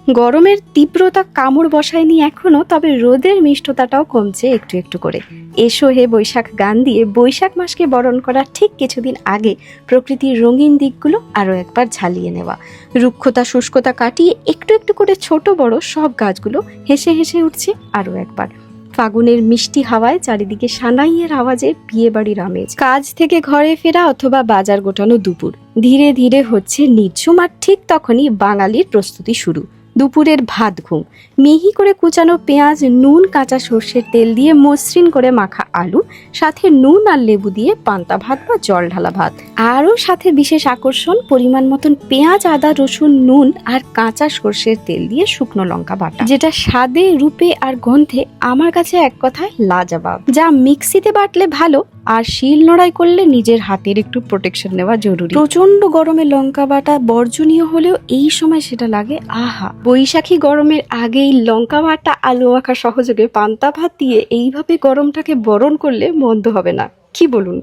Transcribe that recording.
গরমের তীব্রতা কামড় বসায়নি এখনো, তবে রোদের মিষ্টতাটাও কমছে একটু একটু করে। এসো হে বৈশাখ গান দিয়ে বৈশাখ মাসকে বরণ করার ঠিক কিছুদিন আগে প্রকৃতির রঙিন দিকগুলো আরও একবার ঝালিয়ে নেওয়া। রুক্ষতা শুষ্কতা কাটিয়ে একটু একটু করে ছোট বড় সব গাছগুলো হেসে হেসে উঠছে আরও একবার। ফাগুনের মিষ্টি হাওয়ায় চারিদিকে সানাইয়ের আওয়াজে বিয়ে বাড়ির আমেজ। কাজ থেকে ঘরে ফেরা অথবা বাজার গোটানো দুপুর, ধীরে ধীরে হচ্ছে নিঝুম, আর ঠিক তখনই বাঙালির প্রস্তুতি শুরু। দুপুরের ভাত ঘুম, মিহি করে কুচানো পেঁয়াজ, নুন, কাঁচা সর্ষের তেল দিয়ে মসৃণ করে মাখা আলু, সাথে নুন আর লেবু দিয়ে পান্তা ভাত বা জল ঢালা ভাত। আরও সাথে বিশেষ আকর্ষণ পরিমাণ মতন পেঁয়াজ, আদা, রসুন, নুন আর কাঁচা সর্ষের তেল দিয়ে শুকনো লঙ্কা বাটা, যেটা স্বাদে রূপে আর গন্ধে আমার কাছে এক কথায় লাজবাব। যা মিক্সিতে বাটলে ভালো, আর শিল নোড়াই করলে নিজের হাতের একটু প্রোটেকশন নেওয়া জরুরি। প্রচন্ড গরমে লঙ্কা বাটা বর্জনীয় হলেও এই সময় সেটা লাগে আহা। বৈশাখী গরমের আগেই লঙ্কা বাটা আলু মাখা সহযোগে পান্তা ভাত দিয়ে এইভাবে গরমটাকে বরণ করলে মন্দ হবে না, কি বলুন?